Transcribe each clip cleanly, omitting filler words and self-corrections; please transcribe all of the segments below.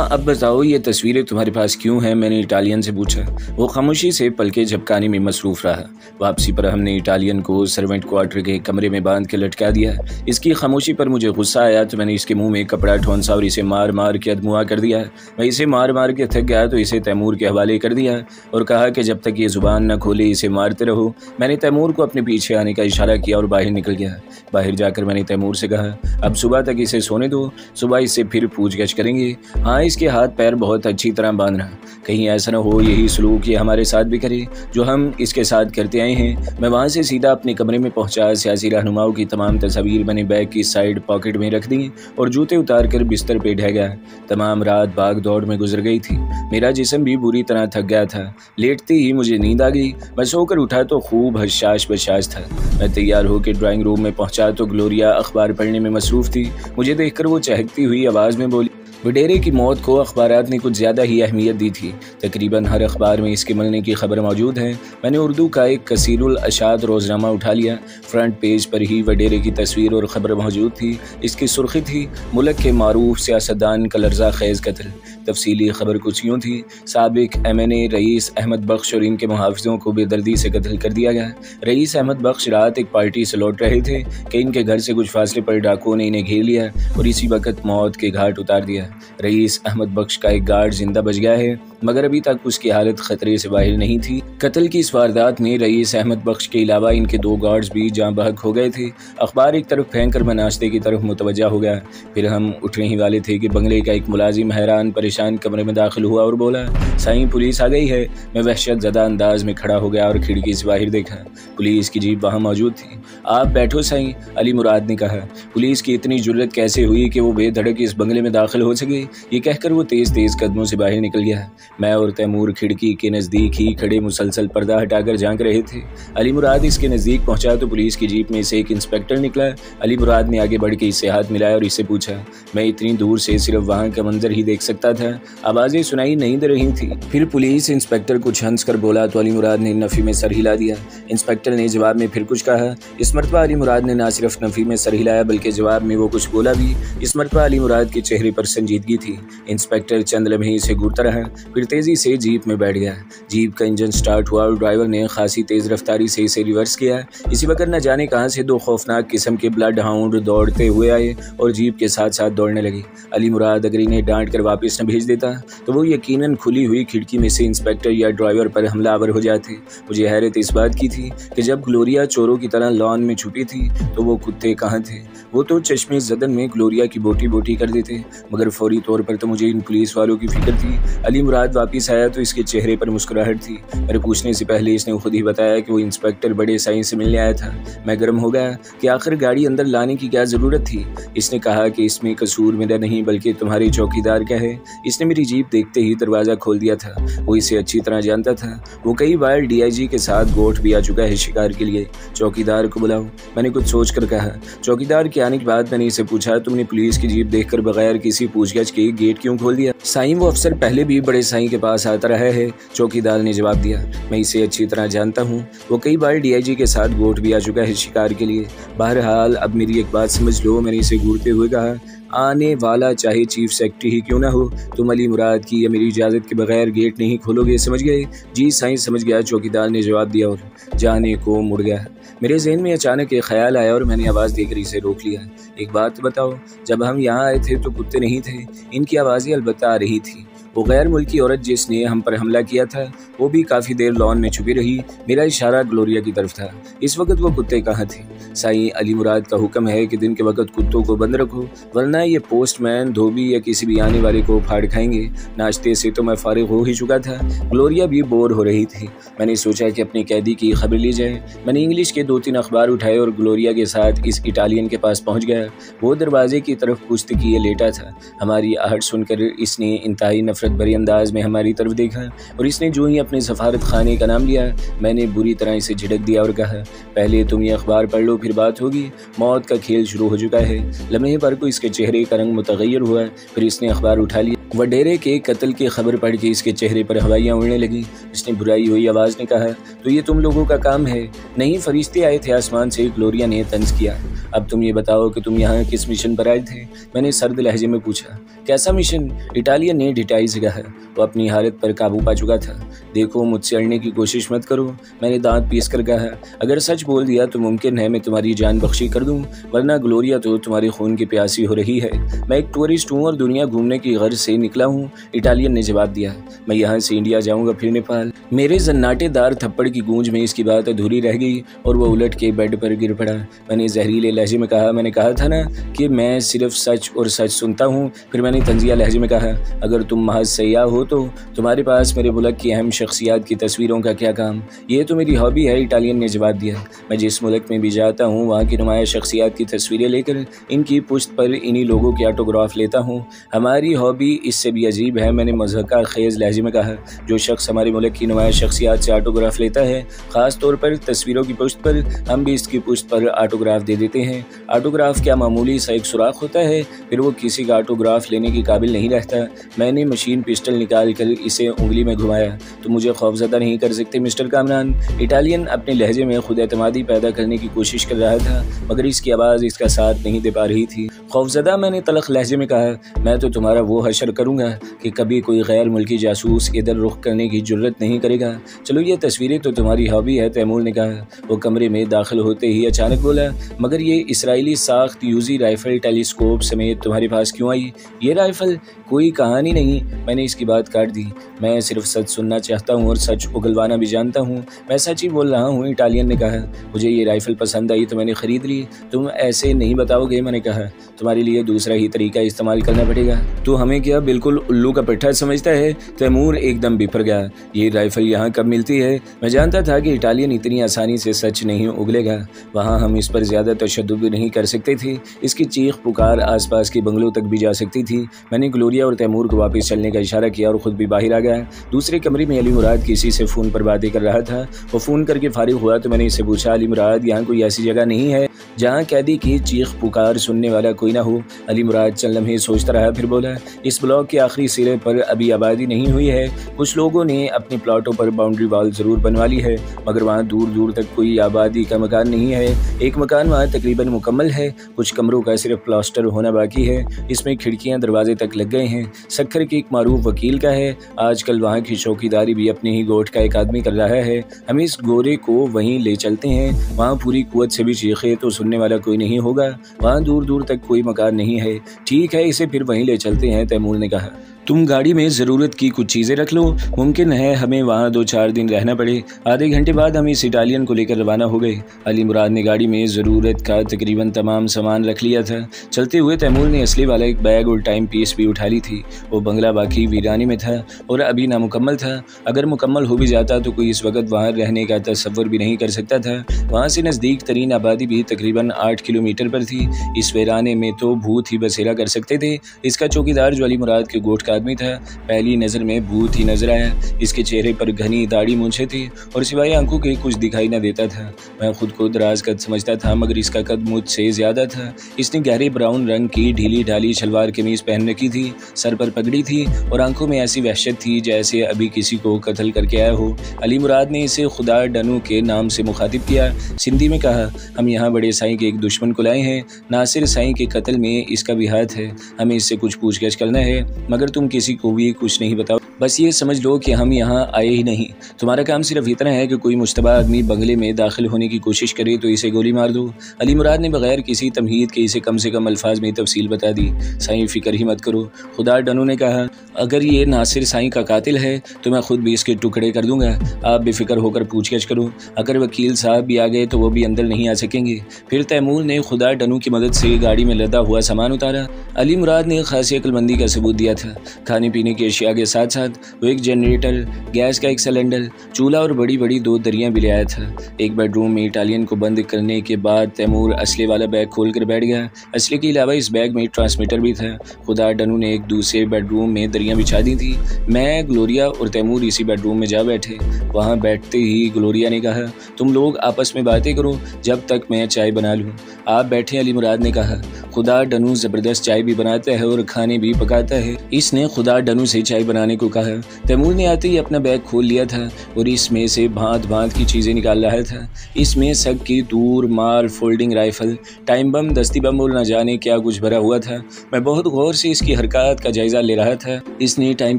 अब बताओ ये तस्वीरें तुम्हारे पास क्यों हैं? मैंने इटालियन से पूछा। वो खामोशी से पलकें झपकाने में मसरूफ़ रहा। वापसी पर हमने इटालियन को सर्वेंट क्वार्टर के कमरे में बांध के लटका दिया। इसकी खामोशी पर मुझे गुस्सा आया तो मैंने इसके मुंह में कपड़ा ठोंसा और इसे मार मार के अधमुआ कर दिया। मैं इसे मार मार के थक गया तो इसे तैमूर के हवाले कर दिया और कहा कि जब तक ये ज़ुबान न खोले इसे मारते रहो। मैंने तैमूर को अपने पीछे आने का इशारा किया और बाहर निकल गया। बाहर जाकर मैंने तैमूर से कहा, अब सुबह तक इसे सोने दो, सुबह इससे फिर पूछगछ करेंगे। हाँ, इसके हाथ पैर बहुत अच्छी तरह बांधना, कहीं ऐसा न हो यही सलूक ये हमारे साथ भी करे जो हम इसके साथ करते आए हैं। मैं वहाँ से सीधा अपने कमरे में पहुँचा। सियासी रहनुमाओं की तमाम तस्वीर मैंने बैग की साइड पॉकेट में रख दी और जूते उतार कर बिस्तर पे ढह गया। तमाम रात भाग दौड़ में गुजर गई थी। मेरा जिस्म भी बुरी तरह थक गया था। लेटते ही मुझे नींद आ गई। मैं सोकर उठा तो खूब हशाश बशाश था। मैं तैयार होकर ड्राइंग रूम में पहुँचा तो ग्लोरिया अखबार पढ़ने में मसरूफ़ थी। मुझे देखकर वो चहकती हुई आवाज़ में बोली, वडेरे की मौत को अखबारात ने कुछ ज़्यादा ही अहमियत दी थी। तकरीबन हर अखबार में इसके मरने की खबर मौजूद है। मैंने उर्दू का एक कसीरुल अशात रोज़नामा उठा लिया। फ्रंट पेज पर ही वडेरे की तस्वीर और ख़बर मौजूद थी। इसकी सुर्खी थी, मुल्क के मारूफ सियासतदान का लर्जा खेज़ कत्ल। तफसीली खबर कुछ यूँ थी, साबिक MNA रईस अहमद बख्श और इनके मुहाफ़िज़ों को बेदर्दी से कत्ल कर दिया गया। रईस अहमद बख्श रात एक पार्टी से लौट रहे थे कि इनके घर से कुछ फासले पर डाकुओं ने इन्हें घेर लिया और इसी वक्त मौत के घाट उतार दिया। रईस अहमद बख्श का एक गार्ड जिंदा बच गया है मगर अभी तक उसकी हालत खतरे से बाहर नहीं थी। कत्ल की इस वारदात में रईस अहमद बख्श के अलावा इनके 2 गार्ड्स भी जाँ बहक हो गए थे। अखबार एक तरफ फेंक कर मैं नाश्ते की तरफ मुतवज्जा हो गया। फिर हम उठने ही वाले थे कि बंगले का एक मुलाजिम हैरान परेशान कमरे में दाखिल हुआ और बोला, साईं पुलिस आ गई है। मैं वहशत ज़दा अंदाज में खड़ा हो गया और खिड़की से बाहर देखा। पुलिस की जीप वहाँ मौजूद थी। आप बैठो साईं, अली मुराद ने कहा। पुलिस की इतनी जुर्रत कैसे हुई कि वो बेधड़क इस बंगले में दाखिल हो सके? ये कहकर वो तेज़ तेज़ कदमों से बाहर निकल गया। मैं और तैमूर खिड़की के नज़दीक ही खड़े मुसलसल पर्दा हटाकर झांक रहे थे। अली मुराद इसके नज़दीक पहुंचा तो पुलिस की जीप में से एक इंस्पेक्टर निकला। अली मुराद ने आगे बढ़ के इससे हाथ मिलाया और इससे पूछा। मैं इतनी दूर से सिर्फ वहाँ का मंजर ही देख सकता था, आवाज़ें सुनाई नहीं दे रही थी। फिर पुलिस इंस्पेक्टर कुछ हंस कर बोला तो अली मुराद ने नफ़ी में सर हिला दिया। इंस्पेक्टर ने जवाब में फिर कुछ कहा। इस मरतबा अली मुराद ने ना सिर्फ नफ़ी में सर हिलाया बल्कि जवाब में वो कुछ बोला भी। इस मरतबा अली मुराद के चेहरे पर संजीदगी थी। इंस्पेक्टर चंद लम्हे इसे घूरता रहा, फिर तेज़ी से जीप में बैठ गया। जीप का इंजन स्टार्ट हुआ और ड्राइवर ने खासी तेज़ रफ्तारी से इसे रिवर्स किया। इसी वक्त न जाने कहाँ से 2 खौफनाक किस्म के ब्लड हाउंड दौड़ते हुए आए और जीप के साथ साथ दौड़ने लगे। अली मुराद अगर इन्हें डांट कर वापस न भेज देता तो वो यकीनन खुली हुई खिड़की में से इंस्पेक्टर या ड्राइवर पर हमलावर हो जाते। मुझे हैरत इस बात की थी कि जब ग्लोरिया चोरों की तरह लॉन में छुपी थी तो वो कुत्ते कहाँ थे? वो तो चश्मे ज़दन में ग्लोरिया की बोटी बोटी कर देते। मगर फौरी तौर पर तो मुझे इन पुलिस वालों की फिक्र थी। अली मुराद वापस आया तो इसके चेहरे पर मुस्कुराहट थी। मेरे पूछने से पहले इसने खुद ही बताया कि वो इंस्पेक्टर बड़े साईं से मिलने आया था। मैं गर्म हो गया कि आखिर गाड़ी अंदर लाने की क्या ज़रूरत थी। इसने कहा कि इसमें कसूर मेरा नहीं बल्कि तुम्हारे चौकीदार का है। इसने मेरी जीप देखते ही दरवाज़ा खोल दिया था। वो इसे अच्छी तरह जानता था। वो कई बार DIG के साथ गोठ भी आ चुका है शिकार के लिए। चौकीदार को बुलाओ, मैंने कुछ सोच कर कहा। चौकीदार के आने के बाद मैंने इसे पूछा, तुमने पुलिस की जीप देखकर बगैर किसी पूछगछ के गेट क्यों खोल दिया? साईं, वो अफसर पहले भी बड़े साईं के पास आता रहा है, चौकीदार ने जवाब दिया। मैं इसे अच्छी तरह जानता हूँ। वो कई बार DIG के साथ गोठ भी आ चुका है शिकार के लिए। बहरहाल अब मेरी एक बात समझ लो, मैंने इसे घूरते हुए कहा। आने वाला चाहे चीफ सेक्रेटरी ही क्यों ना हो, तुम अली मुराद की या मेरी इजाज़त के बगैर गेट नहीं खोलोगे, समझ गए? जी साईं, समझ गया, चौकीदार ने जवाब दिया और जाने को मुड़ गया। मेरे जहन में अचानक एक ख्याल आया और मैंने आवाज़ देकर इसे रोक लिया। एक बात बताओ, जब हम यहाँ आए थे तो कुत्ते नहीं थे, इनकी आवाज़ें अलबत्ता आ रही थी। वो गैर मुल्की औरत जिसने हम पर हमला किया था वो भी काफ़ी देर लॉन में छुपी रही। मेरा इशारा ग्लोरिया की तरफ था। इस वक्त वो कुत्ते कहाँ थे? साईं, अली मुराद का हुक्म है कि दिन के वक्त कुत्तों को बंद रखो, वरना ये पोस्टमैन, धोबी या किसी भी आने वाले को फाड़ खाएंगे। नाश्ते से तो मैं फारिग हो ही चुका था। ग्लोरिया भी बोर हो रही थी। मैंने सोचा कि अपने कैदी की खबर ली जाए। मैंने इंग्लिश के 2-3 अखबार उठाए और ग्लोरिया के साथ इस इटालियन के पास पहुँच गया। वो दरवाजे की तरफ पुश्त किए लेटा था। हमारी आहट सुनकर इसने इंतहाई नफरत भरे अंदाज में हमारी तरफ देखा और इसने जो ही अपने सफारत खाने का नाम लिया, मैंने बुरी तरह इसे झिड़क दिया और कहा, पहले तुम ये अखबार पढ़ लो, फिर बात होगी। मौत का खेल शुरू हो चुका है। लम्हे भर को इसके चेहरे का रंग मुतगय्यर हुआ, फिर इसने अखबार उठा लिया। वडेरे के कत्ल की खबर पढ़ के इसके चेहरे पर हवाइयाँ उड़ने लगी। इसने बुराई हुई आवाज़ ने कहा, तो ये तुम लोगों का काम है? नहीं, फरिश्ते आए थे आसमान से, ग्लोरिया ने तंज किया। अब तुम ये बताओ कि तुम यहाँ किस मिशन पर आए थे? मैंने सर्द लहजे में पूछा। कैसा मिशन? इटालियन ने ढिठाई से कहा। वो अपनी हालत पर काबू पा चुका था। देखो, मुझसे अड़ने की कोशिश मत करो, मैंने दांत पीस कर कहा। अगर सच बोल दिया तो मुमकिन है मैं तुम्हारी जान बख्शी कर दूं, वरना ग्लोरिया तो तुम्हारे खून की प्यासी हो रही है। मैं एक टूरिस्ट हूँ और दुनिया घूमने की गर्ज से निकला हूँ, इटालियन ने जवाब दिया। मैं यहाँ से इंडिया जाऊँगा, फिर नेपाल। मेरे जन्नाटेदार थप्पड़ की गूंज में इसकी बात अधूरी रह गई और वो उलट के बेड पर गिर पड़ा। मैंने जहरीले लहजे में कहा, मैंने कहा था ना कि मैं सिर्फ सच और सच सुनता हूँ। फिर मैंने तंजिया लहजे में कहा, अगर तुम महज सयाह हो तो तुम्हारे पास मेरे मुल्क की अहम शख्सियात की तस्वीरों का क्या काम? ये तो मेरी हॉबी है, इटालियन ने जवाब दिया। मैं जिस मुल्क में भी जाता हूँ वहाँ की नुमाया शख्सियात की तस्वीरें लेकर इनकी पुश्त पर इन्हीं लोगों के ऑटोग्राफ लेता हूँ। हमारी हॉबी इससे भी अजीब है, मैंने मज़हका खेज़ लहजे में कहा। जो शख्स हमारे मुल्क की नुमाया शख्सियात से ऑटोग्राफ लेता है, ख़ास तौर पर तस्वीरों की पुश्त पर, हम भी इसकी पुश्त पर ऑटोग्राफ दे देते हैं। ऑटोग्राफ क्या मामूली सा एक सुराख होता है, फिर वो किसी का ऑटोग्राफ लेने के काबिल नहीं रहता। मैंने मशीन पिस्टल निकाल कर इसे उंगली में घुमाया। तो मुझे खौफज़दा नहीं कर सकते मिस्टर कामरान? इटालियन अपने लहजे में खुद एतमादी पैदा करने की कोशिश कर रहा था, मगर इसकी आवाज़ इसका साथ नहीं दे पा रही थी। खौफज़दा, मैंने तलख लहजे में कहा। मैं तो तुम्हारा वो हशर करूँगा कि कभी कोई गैर मुल्की जासूस इधर रुख करने की जुर्रत नहीं करेगा। चलो, ये तस्वीरें तो तुम्हारी हॉबी है, तैमूर ने कहा। वो कमरे में दाखिल होते ही अचानक बोला, मगर ये इसराइली साख्त यूजी राइफल टेलीस्कोप समेत तुम्हारे पास क्यों आई? ये राइफल कोई कहानी नहीं, मैंने इसकी बात काट दी। मैं सिर्फ सच सुनना चाहता हूँ और सच उगलवाना भी जानता हूँ। मैं सच ही बोल रहा हूँ, इटालियन ने कहा। मुझे ये राइफल पसंद आई तो मैंने ख़रीद ली। तुम ऐसे नहीं बताओगे? मैंने कहा। तुम्हारे लिए दूसरा ही तरीका इस्तेमाल करना पड़ेगा। तो हमें क्या बिल्कुल उल्लू का पिट्ठा समझता है? तैमूर एकदम बिफर गया। ये राइफल यहाँ कब मिलती है? मैं जानता था कि इटालियन इतनी आसानी से सच नहीं उगलेगा। वहाँ हम इस पर ज़्यादा तशद्दुद भी नहीं कर सकते थे। इसकी चीख पुकार आसपास के बंगलों तक भी जा सकती थी। मैंने ग्लोरिया और तैमूर को वापस चलने का इशारा किया और ख़ुद भी बाहर आ गया। दूसरे कमरे में अली मुराद किसी से फ़ोन पर बातें कर रहा था। वो फ़ोन करके फारिग हुआ तो मैंने इससे पूछा, अली मुराद, यहाँ कोई ऐसी जगह नहीं है जहाँ कैदी की चीख पुकार सुनने वाला कोई ना हो? अली मुराद चंद लम्हे सोचता रहा, फिर बोला, इस ब्लॉक के आखिरी सिरे पर अभी आबादी नहीं हुई है। कुछ लोगों ने अपने प्लाटों पर बाउंड्री वॉल ज़रूर बनवा ली है, मगर वहाँ दूर दूर तक कोई आबादी का मकान नहीं है। एक मकान वहाँ तकरीबन मुकम्मल है, कुछ कमरों का सिर्फ प्लास्टर होना बाकी है। इसमें खिड़कियाँ दरवाजे तक लग गए हैं। सक्खर के एक मारूफ वकील का है। आजकल वहाँ की चौकीदारी भी अपने ही गोट का एक आदमी कर रहा है। हम इस गोरे को वहीं ले चलते हैं। वहाँ पूरी कुव्वत से भी चीखे तो सुनने वाला कोई नहीं होगा। वहाँ दूर दूर तक कोई मकान नहीं है। ठीक है, इसे फिर वहीं ले चलते हैं, तैमूर ने कहा। तुम गाड़ी में ज़रूरत की कुछ चीज़ें रख लो, मुमकिन है हमें वहाँ 2-4 दिन रहना पड़े। आधे घंटे बाद हम इस इटालियन को लेकर रवाना हो गए। अली मुराद ने गाड़ी में ज़रूरत का तकरीबन तमाम सामान रख लिया था। चलते हुए तैमूर ने असली वाला एक बैग और टाइम पीस भी उठा ली थी। वो बंगला बाकी वीरानी में था और अभी नामुकम्मल था। अगर मुकम्मल हो भी जाता तो कोई इस वक्त वहाँ रहने का तसव्वुर भी नहीं कर सकता था। वहाँ से नज़दीक तरीन आबादी भी तकरीबन 8 किलोमीटर पर थी। इस वीराने में तो भूत ही बसेरा कर सकते थे। इसका चौकीदार जो अली मुराद के गोट का आदमी था, पहली नज़र में भूत ही नजर आया। इसके चेहरे पर घनी दाढ़ी मूंछें थी और सिवाय आंखों के कुछ दिखाई न देता था। मैं खुद को दराज कद समझता था, मगर इसका कद मुझसे ज़्यादा था। इसने गहरे ब्राउन रंग की ढीली ढाली शलवार कमीज पहन रखी थी, सर पर पगड़ी थी और आंखों में ऐसी वहशत थी जैसे अभी किसी को कत्ल करके आया हो। अली मुराद ने इसे खुदा डनू के नाम से मुखातिब किया। सिंधी में कहा, हम यहाँ बड़े साईं के एक दुश्मन को लाए हैं। नासिर साईं के कत्ल में इसका भी हाथ है। हमें इससे कुछ पूछगछ करना है, मगर तुम किसी को भी कुछ नहीं बताओ। बस ये समझ लो कि हम यहाँ आए ही नहीं। तुम्हारा काम सिर्फ इतना है कि कोई मुश्तबा आदमी बंगले में दाखिल होने की कोशिश करे तो इसे गोली मार दो। अली मुराद ने बगैर किसी तमहीद के इसे कम से कम अल्फाज में तफसील बता दी। साईं फिक्र ही मत करो, खुदा डनू ने कहा। अगर ये नासिर साईं का कातिल है तो मैं खुद भी इसके टुकड़े कर दूंगा। आप बेफिक्र होकर पूछगछ करो। अगर वकील साहब भी आ गए तो वो भी अंदर नहीं आ सकेंगे। फिर तैमूर ने खुदा डनू की मदद से गाड़ी में लदा हुआ सामान उतारा। अली मुराद ने खासी अक्लमंदी का सबूत दिया था। खाने पीने की अशिया के साथ साथ वो एक जनरेटर, गैस का एक सिलेंडर, चूल्हा और बड़ी बड़ी 2 दरियाँ भी ले आया था। एक बेडरूम में इटालियन को बंद करने के बाद तैमूर असले वाला बैग खोल कर बैठ गया। असले के अलावा इस बैग में ट्रांसमीटर भी था। खुदा डनू ने एक दूसरे बेडरूम में दरियाँ बिछा दी थी। मैं, ग्लोरिया और तैमूर इसी बेडरूम में जा बैठे। वहाँ बैठते ही ग्लोरिया ने कहा, तुम लोग आपस में बातें करो जब तक मैं चाय बना लूँ। आप बैठे, अली मुराद ने कहा। खुदा डनू ज़बरदस्त चाय भी बनाता है और खाने भी पकाता है। इस उसने खुदा डनू से चाय बनाने को कहा। तैमूर ने आते ही अपना बैग खोल लिया था और इसमें से भांत भांत की चीज़ें निकाल रहा था। इसमें सग की दूर, मार, फोल्डिंग राइफल, टाइम बम, दस्ती बम और न जाने क्या कुछ भरा हुआ था। मैं बहुत गौर से इसकी हरकत का जायजा ले रहा था। इसने टाइम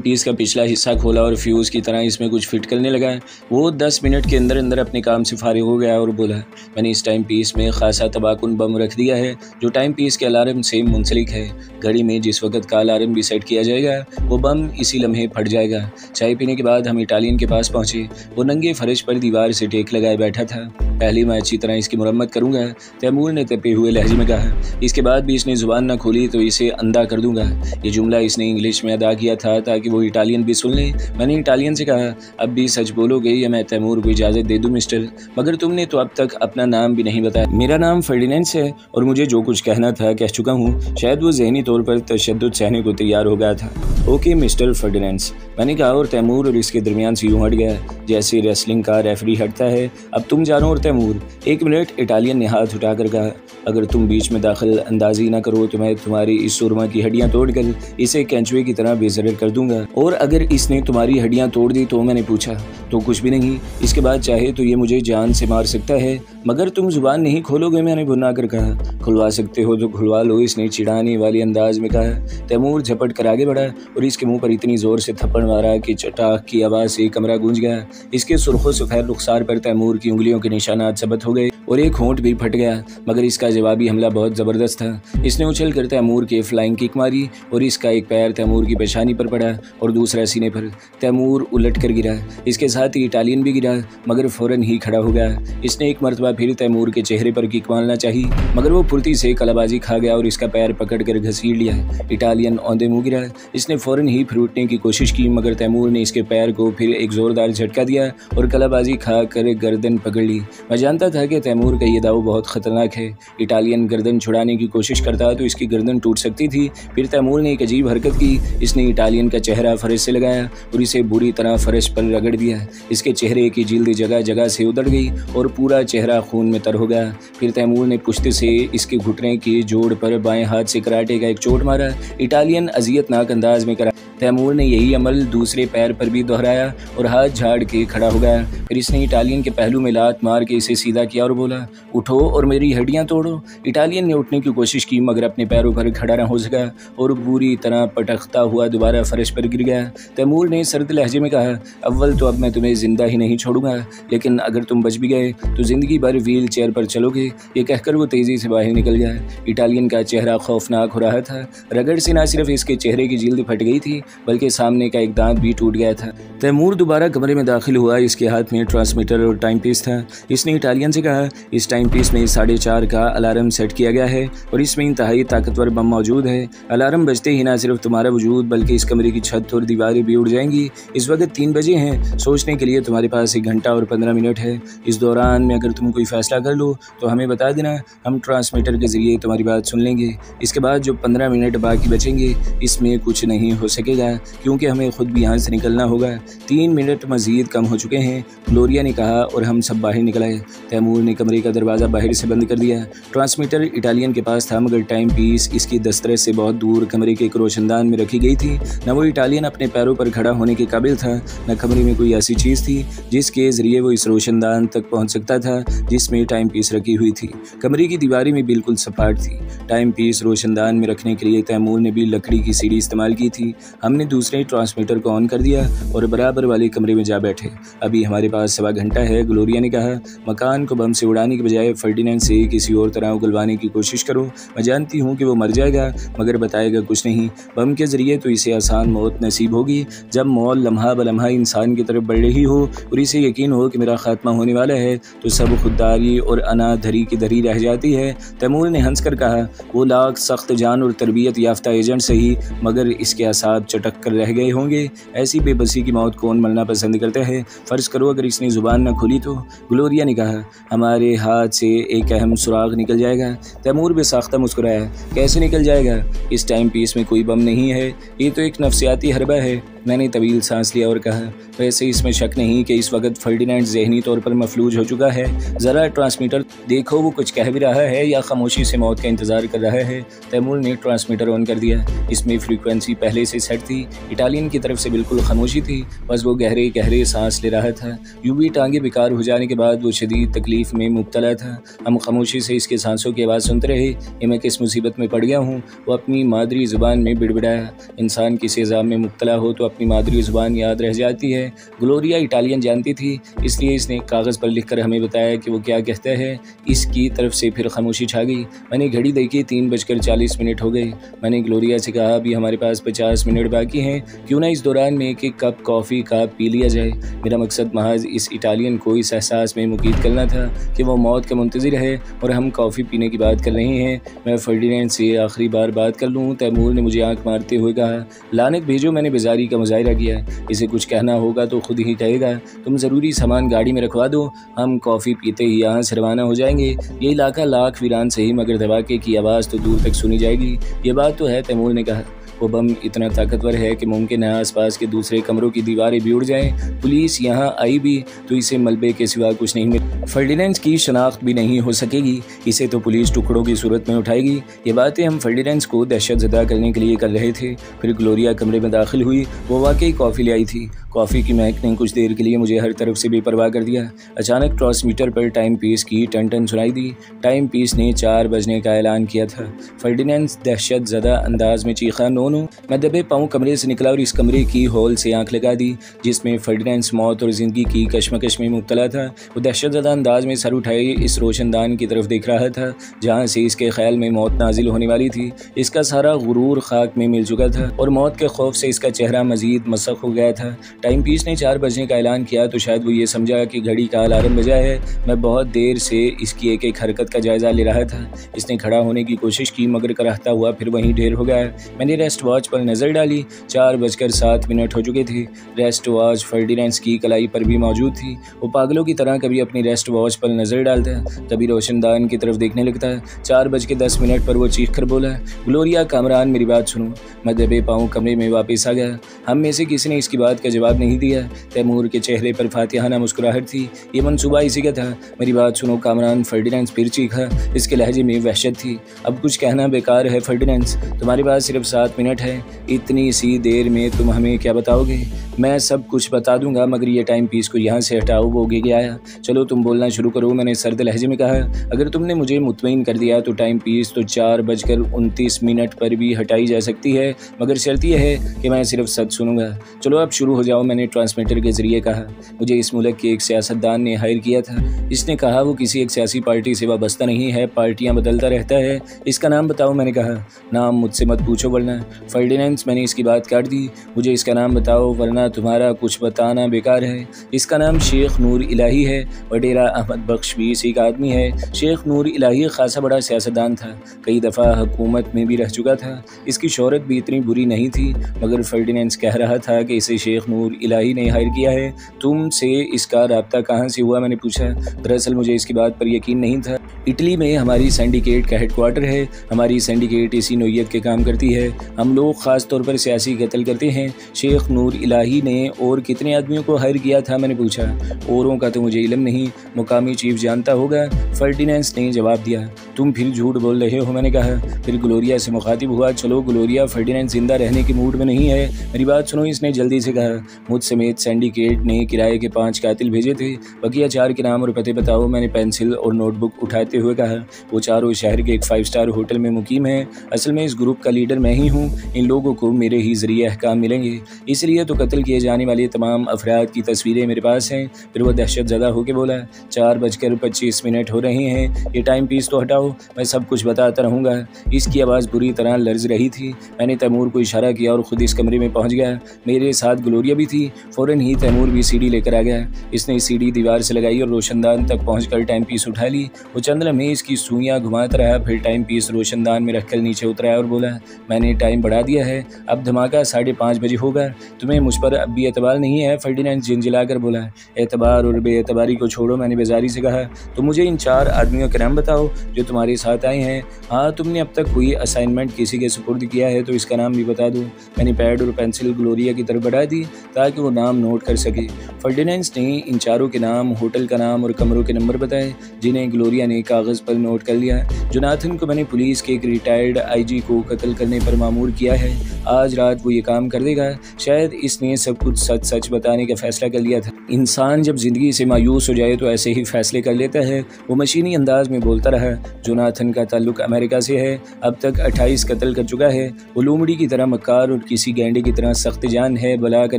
पीस का पिछला हिस्सा खोला और फ्यूज़ की तरह इसमें कुछ फिट करने लगा। वो 10 मिनट के अंदर अंदर अपने काम से फारिग हो गया और बोला, मैंने इस टाइम पीस में खासा तबाकुन बम रख दिया है जो टाइम पीस के अलार्म से मुंसलिक है। घड़ी में जिस वक्त का अलार्म भी सेट किया जाएगा वो बम इसी लम्हे फट जाएगा। चाय पीने के बाद हम इटालियन के पास पहुंचे। वो नंगे फर्श पर दीवार से टेक लगाए बैठा था। पहले मैं अच्छी तरह इसकी मुरम्मत करूंगा, तैमूर ने तपे हुए लहजे में कहा। इसके बाद भी इसने जुबान न खोली तो इसे अंधा कर दूंगा। ये जुमला इसने इंग्लिश में अदा किया था ताकि वो इटालियन भी सुन ले। मैंने इटालियन से कहा, अब भी सच बोलोगे या मैं तैमूर को इजाज़त दे दूँ मिस्टर? मगर तुमने तो अब तक अपना नाम भी नहीं बताया। मेरा नाम फर्डिनेंड है और मुझे जो कुछ कहना था कह चुका हूँ। शायद वो ज़हनी तौर पर तशद्दुद सहने को तैयार हो गया था। ओके मिस्टर फर्डिनेंड, मैंने कहा और तैमूर और इसके दरमियान से यूँ हट गया जैसे रेसलिंग का रेफरी हटता है। अब तुम जानो और तैमूर। 1 मिनट, इटालियन ने हाथ उठाकर कहा, अगर तुम बीच में दाखिल अंदाजी ना करो तो मैं तुम्हारी इस सुरमा की हड्डियां तोड़कर इसे कैंचुए की तरह बेजर कर दूंगा। और अगर इसने तुम्हारी हड्डियां तोड़ दी तो? मैंने पूछा। तो कुछ भी नहीं, इसके बाद चाहे तो ये मुझे जान से मार सकता है मगर तुम जुबान नहीं खोलोगे। मैंने भुना कर कहा। खुलवा सकते हो तो खुलवा लो, इसने चिढ़ाने वाले अंदाज में कहा। तैमूर झपट कर आगे बढ़ा और इसके मुंह पर इतनी जोर से थप्पड़ मारा कि चटाक की आवाज़ से कमरा गूंज गया। इसके सुर्खों सफेद रुखसार पर तैमूर की उंगलियों के निशानात सबत हो गए और एक होंठ भी फट गया। मगर इसका जवाबी हमला बहुत ज़बरदस्त था। इसने उछल कर तैमूर के फ्लाइंग किक मारी और इसका एक पैर तैमूर की पेशानी पर पड़ा और दूसरा सीने पर। तैमूर उलट कर गिरा। इसके साथ ही इटालियन भी गिरा मगर फ़ौरन ही खड़ा हो गया। इसने एक मरतबा फिर तैमूर के चेहरे पर किक मारना चाही मगर वो फुर्ती से कलाबाजी खा गया और इसका पैर पकड़ कर घसीट लिया। इटालियन औंधे मुँह गिरा। इसने फ़ौरन ही फिर उठने की कोशिश की मगर तैमूर ने इसके पैर को फिर एक ज़ोरदार झटका दिया और कलाबाजी खा कर गर्दन पकड़ ली। मैं जानता था कि तैमूर का ये दाव बहुत ख़तरनाक है। इटालियन गर्दन छुड़ाने की कोशिश करता तो इसकी गर्दन टूट सकती थी। फिर तैमूर ने एक अजीब हरकत की। इसने इटालियन का चेहरा फर्श से लगाया और इसे बुरी तरह फर्श पर रगड़ दिया। इसके चेहरे की जिल्द जगह जगह से उतर गई और पूरा चेहरा खून में तर हो गया। फिर तैमूर ने पुश्ते से इसके घुटने की जोड़ पर बाएं हाथ से कराटे का एक चोट मारा। इटालियन अजियतनाक अंदाज में करा। तैमूर ने यही अमल दूसरे पैर पर भी दोहराया और हाथ झाड़ के खड़ा हो गया। फिर इसने इटालियन के पहलू में लात मार के इसे सीधा किया और बोला, उठो और मेरी हड्डियां तोड़ो। इटालियन ने उठने की कोशिश की मगर अपने पैरों पर खड़ा न हो सका और बुरी तरह पटकता हुआ दोबारा फर्श पर गिर गया। तैमूर ने सर्द लहजे में कहा, अव्वल तो अब मैं तुम्हें जिंदा ही नहीं छोड़ूंगा, लेकिन अगर तुम बच भी गए तो जिंदगी भर व्हील चेयर पर चलोगे। ये कहकर वो तेजी से बाहर निकल गया। इटालियन का चेहरा खौफनाक हो रहा था। रगड़ से न सिर्फ इसके चेहरे की जिल्द फट गई थी बल्कि सामने का एक दांत भी टूट गया था। तैमूर दोबारा कमरे में दाखिल हुआ। इसके हाथ में ट्रांसमीटर और टाइम पीस था। इसने इटालियन से कहा, इस टाइम पीस में 4:30 का अलार्म सेट किया गया है और इसमें इंतहाई ताकतवर बम मौजूद है। अलार्म बजते ही न सिर्फ तुम्हारा वजूद बल्कि इस कमरे की छत और दीवारें भी उड़ जाएंगी। इस वक्त 3 बजे हैं। सोचने के लिए तुम्हारे पास 1 घंटा और 15 मिनट है। इस दौरान में अगर तुम कोई फैसला कर लो तो हमें बता देना, हम ट्रांसमीटर के जरिए तुम्हारी बात सुन लेंगे। इसके बाद जो 15 मिनट बाकी बचेंगे इसमें कुछ नहीं हो सकेगा क्योंकि हमें खुद भी यहाँ से निकलना होगा। 3 मिनट मजीद कम हो चुके हैं, ग्लोरिया ने कहा और हम सब बाहर निकल आए। तैमूर ने कमरे का दरवाज़ा बाहर से बंद कर दिया। ट्रांसमीटर इटालियन के पास था मगर टाइम पीस इसकी दस्तरस से बहुत दूर कमरे के एक रोशनदान में रखी गई थी। न वो इटालियन अपने पैरों पर खड़ा होने के काबिल था, न कमरे में कोई ऐसी चीज़ थी जिसके ज़रिए वो इस रोशनदान तक पहुँच सकता था जिसमें टाइम पीस रखी हुई थी। कमरे की दीवारें भी बिल्कुल सपाट थी। टाइम पीस रोशनदान में रखने के लिए तैमूर ने भी लकड़ी की सीढ़ी इस्तेमाल की थी। हमने दूसरे ट्रांसमीटर को ऑन कर दिया और बराबर वाले कमरे में जा बैठे। अभी हमारे पास 1.25 घंटा है। ग्लोरिया ने कहा, मकान को बम से उड़ाने के बजाय फर्डिनेंड से किसी और तरह उगलवाने की कोशिश करो। मैं जानती हूँ कि वो मर जाएगा मगर बताएगा कुछ नहीं। बम के जरिए तो इसे आसान मौत नसीब होगी। जब मौत लम्हा ब लम्हा इंसान की तरफ बढ़ रही हो और इसे यकीन हो कि मेरा खात्मा होने वाला है तो सब खुददारी और अना धरी की धरी रह जाती है। तैमूर ने हंस कर कहा, वो लाख सख्त जान और तरबियत याफ्ता एजेंट सही मगर इसके असाब चटक कर रह गए होंगे। ऐसी बेबसी की मौत कौन मरना पसंद करता है? फ़र्ज़ करो अगर इसने ज़ुबान न खोली तो? ग्लोरिया ने कहा, हमारे हाथ से एक अहम सुराग निकल जाएगा। तैमूर बेसाख्ता मुस्कुराया, कैसे निकल जाएगा? इस टाइम पीस में कोई बम नहीं है, ये तो एक नफ्सियाती हरबा है। मैंने तवील सांस लिया और कहा, वैसे इसमें शक नहीं कि इस वक्त फर्डिनेंड जहनी तौर पर मफलूज हो चुका है। ज़रा ट्रांसमीटर देखो, वो कुछ कह भी रहा है या खामोशी से मौत का इंतज़ार कर रहा है। तैमूर ने ट्रांसमीटर ऑन कर दिया। इसमें फ्रीक्वेंसी पहले से सेट थी। इटालियन की तरफ से बिल्कुल खामोशी थी, बस वो गहरे गहरे सांस ले रहा था। यूं भी टांगे बेकार हो जाने के बाद वो शदीद तकलीफ में मुब्तला था। हम खामोशी से इसके सांसों की आवाज़ सुनते रहे। ये मैं किस मुसीबत में पड़ गया हूँ। वो अपनी मादरी ज़ुबान में बिड़बिड़ाया। इंसान किसी एज़ाम में मुब्तला हो तो अपनी मादरी ज़ुबान याद रह जाती है। ग्लोरिया इटालियन जानती थी, इसलिए इसने कागज़ पर लिखकर हमें बताया कि वो क्या कहता है। इसकी तरफ से फिर खामोशी छा गई। मैंने घड़ी देखी, 3:40 हो गए। मैंने ग्लोरिया से कहा, अभी हमारे पास 50 मिनट बाकी हैं, क्यों ना इस दौरान में एक कप कॉफ़ी का पी लिया जाए। मेरा मकसद महज इस इटालियन को इस एहसास में मुकीद करना था कि वो मौत का मुंतज़िर है और हम कॉफ़ी पीने की बात कर रहे हैं। मैं फर्डिनेंड से आखिरी बार बात कर लूँ। तैमूर ने मुझे आंख मारते हुए कहा, लानत भेजो, मैंने बेजारी का मुजाहिरा किया। इसे कुछ कहना होगा तो खुद ही कहेगा। तुम ज़रूरी सामान गाड़ी में रखवा दो, हम कॉफ़ी पीते ही यहाँ से रवाना हो जाएंगे। ये इलाका लाख वीरान सही, मगर धमाके की आवाज़ तो दूर तक सुनी जाएगी। ये बात तो है, तैमूर ने कहा। वो बम इतना ताकतवर है कि मुमकिन है आसपास के दूसरे कमरों की दीवारें भी उड़ जाएं। पुलिस यहाँ आई भी तो इसे मलबे के सिवा कुछ नहीं मिले। फर्डिनेंड की शनाख्त भी नहीं हो सकेगी। इसे तो पुलिस टुकड़ों की सूरत में उठाएगी। ये बातें हम फर्डिनेंड को दहशतज़दा करने के लिए कर रहे थे। फिर ग्लोरिया कमरे में दाखिल हुई। वो वाकई कॉफ़ी ले आई थी। कॉफ़ी की महक ने कुछ देर के लिए मुझे हर तरफ से बेपरवाह कर दिया। अचानक ट्रांसमीटर पर टाइम पीस की टन सुनाई दी। टाइम पीस ने 4 बजने का ऐलान किया था। फर्डिनेंड दहशतज़दा अंदाज में चीखा, नो। मैं दबे पाँव कमरे से निकला और इस कमरे की हॉल से आंख लगा दी जिसमें फर्डिनेंड मौत और ज़िंदगी की कशमकश में मुब्तला था। वो दहशतज़दा अंदाज में सर उठाए इस रोशनदान की तरफ देख रहा था जहाँ से इसके ख्याल में मौत नाजिल होने वाली थी। इसका सारा गुरूर खाक में मिल चुका था और मौत के खौफ से इसका चेहरा मजीद मसख हो गया था। टाइम पीस ने 4 बजने का ऐलान किया तो शायद वो ये समझा कि घड़ी का अलार्म बजा है। मैं बहुत देर से इसकी एक एक हरकत का जायज़ा ले रहा था। इसने खड़ा होने की कोशिश की मगर कराहता हुआ फिर वहीं ढेर हो गया। मैंने रेस्ट वॉच पर नज़र डाली। 4:07 हो चुके थे। रेस्ट वॉच फर्डिनेंड की कलाई पर भी मौजूद थी। वो पागलों की तरह कभी अपनी रेस्ट वॉच पर नज़र डालता, कभी रोशनदान की तरफ देखने लगता है। 4:10 पर वो चीख कर बोला, ग्लोरिया कामरान, मेरी बात सुनो। मैं दबे पाँव कमरे में वापस आ गया। हम में से किसी ने इसकी बात का जवाब नहीं दिया। तैमूर के चेहरे पर फातिहाना मुस्कुराहट थी। ये मंसूबा इसी का था। मेरी बात सुनो कामरान, फर्डिनेंड फिर चीखा। इसके लहजे में वहशत थी। अब कुछ कहना बेकार है फर्डिनेंड, तुम्हारे पास सिर्फ 7 मिनट है। इतनी सी देर में तुम हमें क्या बताओगे? मैं सब कुछ बता दूंगा, मगर ये टाइम पीस को यहाँ से हटाओ। वो गिग आया। चलो तुम बोलना शुरू करो, मैंने सर्द लहजे में कहा। अगर तुमने मुझे मुतमईन कर दिया तो टाइम पीस तो 4:29 पर भी हटाई जा सकती है, मगर शर्त यह है कि मैं सिर्फ सच सुनूंगा। चलो अब शुरू हो जाओ, मैंने ट्रांसमीटर के जरिए कहा। मुझे इस मुल्क के एक सियासतदान ने हायर किया था। इसने कहा वो किसी एक सियासी पार्टी से वाबस्ता नहीं है, पार्टियाँ बदलता रहता है। इसका नाम बताओ, मैंने कहा। नाम मुझसे मत पूछो वरना। फर्डिनेंड, मैंने इसकी बात काट दी। मुझे इसका नाम बताओ वरना तुम्हारा कुछ बताना बेकार है। इसका नाम शेख नूर इलाही है। वडेरा अहमद बख्श भी इसी का आदमी है। शेख नूर इलाही खासा बड़ा सियासतदान था, कई दफ़ा हुकूमत में भी रह चुका था। इसकी शोहरत भी इतनी बुरी नहीं थी, मगर फर्डिनेंड कह रहा था कि इसे शेख नूर इलाही ने हायर किया है। तुमसे इसका राब्ता कहाँ से हुआ, मैंने पूछा। दरअसल मुझे इसकी बात पर यकीन नहीं था। इटली में हमारी सिंडिकेट का हेडक्वार्टर है। हमारी सिंडिकेट इसी नोयत के काम करती है। हम लोग ख़ास तौर पर सियासी कत्ल करते हैं। शेख नूर इलाही ने और कितने आदमियों को हायर किया था, मैंने पूछा। औरों का तो मुझे इल्म नहीं, मुकामी चीफ जानता होगा, फर्डिनेंड ने जवाब दिया। तुम फिर झूठ बोल रहे हो, मैंने कहा। फिर ग्लोरिया से मुखातिब हुआ। चलो ग्लोरिया, फर्डिनेंड जिंदा रहने के मूड में नहीं है, मेरी बात सुनो, इसने जल्दी से कहा। मुझ समेत सिंडिकेट ने किराए के 5 कातिल भेजे थे। बकिया 4 के नाम और पते बताओ, मैंने पेंसिल और नोटबुक उठाते हुए कहा। वो चारों शहर के एक 5 स्टार होटल में मुकीम है। असल में इस ग्रुप का लीडर मैं ही हूँ। इन लोगों को मेरे ही जरिए अहकाम मिलेंगे, इसलिए तो कत्ल किए जाने वाले तमाम अफराद की तस्वीरें मेरे पास हैं। फिर वो दहशत ज़दा होकर बोला, 4:25 हो रहे हैं, ये टाइम पीस तो हटाओ, मैं सब कुछ बताता रहूँगा। इसकी आवाज़ बुरी तरह लर्ज रही थी। मैंने तैमूर को इशारा किया और ख़ुद इस कमरे में पहुँच गया। मेरे साथ ग्लोरिया भी थी। फ़ौरन ही तैमूर भी सीढ़ी लेकर आ गया। इसने सीढ़ी दीवार से लगाई और रोशनदान तक पहुँचकर टाइम पीस उठा ली। वो चंद लम्हे इसकी सुइयाँ घुमाता रहा, फिर टाइम पीस रोशनदान में रखकर नीचे उतराया और बोला, मैंने टाइम बढ़ा दिया है, अब धमाका 5:30 बजे होगा। तुम्हें मुझ पर अब भी एतबार नहीं है? फर्डिनेंड झिंझिलाकर बोला। एतबार और बेएतबारी को छोड़ो, मैंने बेजारी से कहा। तो मुझे इन 4 आदमियों के नाम बताओ जो तुम्हारे साथ आए हैं। हाँ, तुमने अब तक कोई असाइनमेंट किसी के सुपुर्द किया है तो इसका नाम भी बता दो। मैंने पैड और पेंसिल ग्लोरिया की तरफ बढ़ा दी ताकि वो नाम नोट कर सके। फर्डिनेंड ने इन चारों के नाम, होटल का नाम और कमरों के नंबर बताए, जिन्हें ग्लोरिया ने कागज़ पर नोट कर लिया। जोनाथन को मैंने पुलिस के एक रिटायर्ड आईजी को कत्ल करने पर मामूर किया है। आज रात वो ये काम कर देगा। शायद इसने सब कुछ सच सच बताने का फैसला कर लिया था। इंसान जब जिंदगी से मायूस हो जाए तो ऐसे ही फैसले कर लेता है। वो मशीनी अंदाज में बोलता रहा। जोनाथन का ताल्लुक अमेरिका से है। अब तक 28 कत्ल कर चुका है। वो लोमड़ी की तरह मक्कार और किसी गैंडे की तरह सख्त जान है, बला का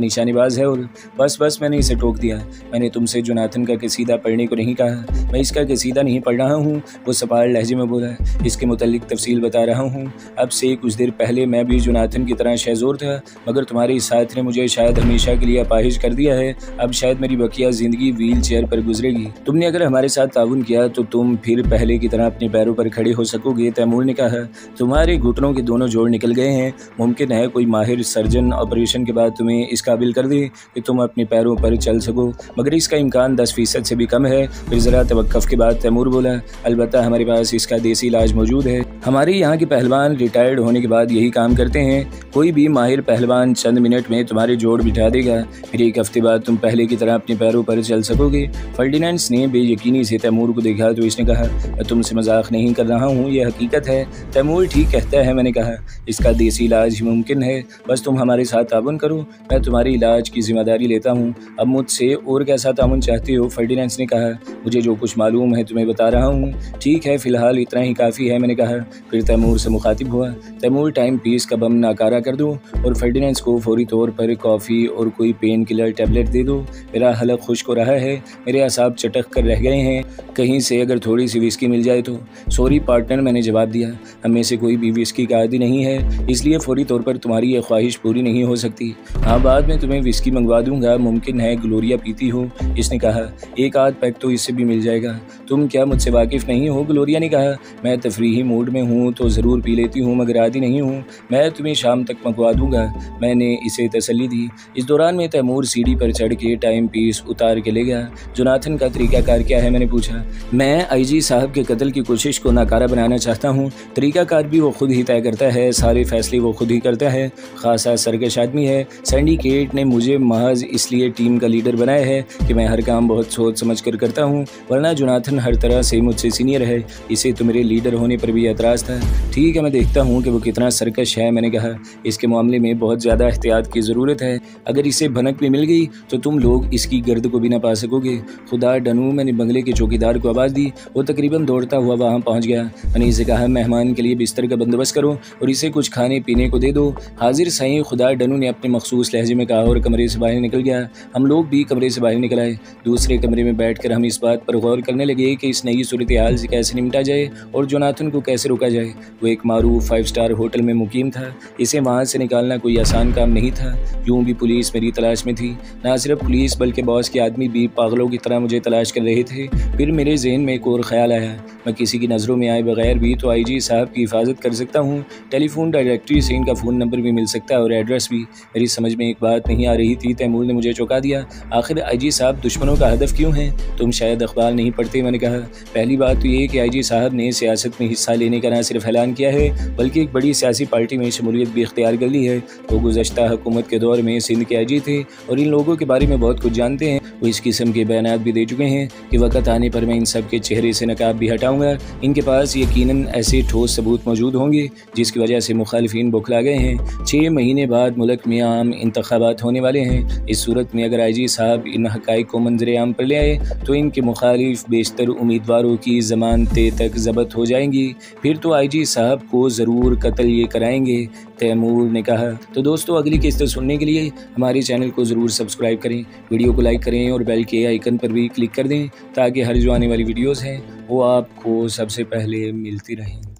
निशानेबाज है। और बस मैंने इसे टोक दिया। मैंने तुमसे जोनाथन का कसीदा पढ़ने को नहीं कहा। मैं इसका कसीदा नहीं पढ़ रहा हूँ, वो सपाट लहजे में बोला। इसके मुतालिक तफसील बता रहा हूँ। अब से कुछ देर पहले मैं भी जोनाथन की तरह शहज़ोर था, मगर तुम्हारे साथ ने मुझे शायद हमेशा के लिए अपाहिज कर दिया है। अब शायद मेरी बकिया ज़िंदगी व्हील चेयर पर गुजरेगी। तुमने अगर हमारे साथ ताउन किया तो तुम फिर पहले की तरह अपने पैरों पर खड़े हो सकोगे, तैमूर ने कहा। तुम्हारे घुटनों के दोनों जोड़ निकल गए हैं। मुमकिन है कोई माहिर सर्जन ऑपरेशन के बाद तुम्हें इस काबिल कर दे कि तुम अपने पैरों पर चल सको, मगर इसका इम्कान 10% से भी कम है। फिर ज़रा तवक्कुफ़ के बाद तैमूर बोला, अलबत्ता हमारे पास इसका देसी इलाज मौजूद है। हमारे यहाँ के पहलवान रिटायर्ड होने के बाद यही काम करते हैं। कोई भी माहिर पहलवान चंद मिनट में तुम्हारे जोड़ बिठा देगा। फिर एक हफ्ते बाद तुम पहले की तरह अपने पैरों पर चल सकोगे। फर्डिनेंड ने बेयकीनी से तैमूर को देखा तो इसने कहा, मैं तुमसे मजाक नहीं कर रहा हूँ, यह हकीकत है। तैमूर ठीक कहता है, मैंने कहा। इसका देसी इलाज मुमकिन है, बस तुम हमारे साथ ताउन करो। मैं तुम्हारे इलाज की जिम्मेदारी लेता हूँ। अब मुझसे और कैसा ताउन चाहते हो? फर्डिनेंड ने कहा। मुझे जो कुछ मालूम है तुम्हें बता रहा हूँ। ठीक है, फिलहाल इतना ही काफ़ी है, मैंने कहा। फिर तैमूर से मुखातिब हुआ, तैमूर टाइम पीस का बम नाकारा कर दो और फर्डिनेंड को फौरी तौर पर कॉफ़ी और कोई पेन किलर टैबलेट दे दो। मेरा हलक खुश्क हो रहा है, मेरे असाब चटक कर रह गए हैं। कहीं से अगर थोड़ी सी विस्की मिल जाए तो। सॉरी पार्टनर, मैंने जवाब दिया। हम में से कोई भी विस्की का आदी नहीं है, इसलिए फौरी तौर पर तुम्हारी ये ख्वाहिश पूरी नहीं हो सकती। हाँ, बाद में तुम्हें विस्की मंगवा दूंगा। मुमकिन है ग्लोरिया पीती हो, इसने कहा। एक आध पैक तो इससे भी मिल जाएगा। तुम क्या मुझसे वाकिफ़ नहीं हो? ग्लोरिया ने कहा। मैं तफरीही मूड में हूँ तो ज़रूर पी लेती हूँ, मगर आदी नहीं हूँ। मैं तुम्हें शाम तक मंगवा दूंगा, मैंने इसे तसल्ली दी। इस दौरान में तैमूर सीढ़ी पर चढ़ के टाइम पीस उतार के ले गया। जोनाथन का तरीक़ाकार क्या है? मैंने पूछा। मैं आईजी साहब के कत्ल की कोशिश को नाकारा बनाना चाहता हूँ। तरीक़ाकार भी वो खुद ही तय करता है, सारे फैसले वो खुद ही करता है। खासा सरकश आदमी है। सिंडिकेट ने मुझे महज इसलिए टीम का लीडर बनाया है कि मैं हर काम बहुत सोच समझ कर करता हूँ, वरना जोनाथन हर तरह से मुझसे सीनियर है। इसे तो मेरे लीडर होने पर भी एतराज़ था। ठीक है, मैं देखता हूँ कि वो कितना सरकश है, मैंने कहा। इसके मामले में बहुत ज़्यादा एहतियात की ज़रूरत है। अगर इसे भनक भी मिल गई तो तुम लोग इसकी गर्द को भी ना पा सकोगे। खुदा डनू, मैंने बंगले के चौकीदार को आवाज़ दी। वो तकरीबन दौड़ता हुआ वहाँ पहुँच गया। मैंने इसे कहा, मेहमान के लिए बिस्तर का बंदोबस्त करो और इसे कुछ खाने पीने को दे दो। हाजिर सही, खुदा डनू ने अपने मखसूस लहजे में कहा और कमरे से बाहर निकल गया। हम लोग भी कमरे से बाहर निकल आए। दूसरे कमरे में बैठकर हम इस बात पर गौर करने लगे कि इस नई सूरत हाल से कैसे निपटा जाए और जोनाथन को कैसे रोका जाए। वो एक मारूफ 5 स्टार होटल में मुकीम था। इसे वहाँ से निकालना कोई आसान काम नहीं था। यूँ भी पुलिस मेरी तलाश में थी। ना सिर्फ पुलिस बल्कि बॉस के आदमी भी पागलों की तरह मुझे तलाश कर रहे थे। फिर मेरे जहन में एक और ख्याल आया, मैं किसी की नज़रों में आए बगैर भी तो आईजी साहब की हिफाजत कर सकता हूँ। टेलीफोन डायरेक्टरी से इनका फ़ोन नंबर भी मिल सकता है और एड्रेस भी। मेरी समझ में एक बात नहीं आ रही थी। तैमूर ने मुझे चौंका दिया। आखिर आईजी साहब दुश्मनों का हदफ क्यों हैं? तुम शायद अखबार नहीं पढ़ते, मैंने कहा। पहली बात तो ये कि आईजी साहब ने सियासत में हिस्सा लेने का न सिर्फ ऐलान किया है बल्कि एक बड़ी सियासी पार्टी में शमूलियत भी इख्तियार कर ली है। वो गुज़श्ता हुकूमत के दौर में सिंध के आईजी थे और इन लोगों के बारे में बहुत कुछ जानते हैं। वो इस किस्म के बयानात भी दे चुके हैं कि वक़्त आने पर मैं इन सब के चेहरे से नकाब भी हटाऊंगा। इनके पास यकीनन ऐसे ठोस सबूत मौजूद होंगे जिसकी वजह से मुखालिफिन बौखला गए हैं। 6 महीने बाद मुल्क में आम इंतखाबात होने वाले हैं। इस सूरत में अगर आईजी साहब इन हक़ाइक़ को मंजर आम पर ले आए तो इनके मुखालिफ बेशतर उम्मीदवारों की ज़मानतें तक ज़ब्त हो जाएंगी। फिर तो आईजी साहब को ज़रूर कत्ल ये कराएंगे, तैमूर ने कहा। तो दोस्तों, अगली किस्त सुनने के लिए हमारे चैनल को ज़रूर सब्सक्राइब करें, वीडियो को लाइक करें और बेल के आइकन पर भी क्लिक कर दें ताकि हर जो आने वाली वीडियोज़ हैं वो आपको सबसे पहले मिलती रहें।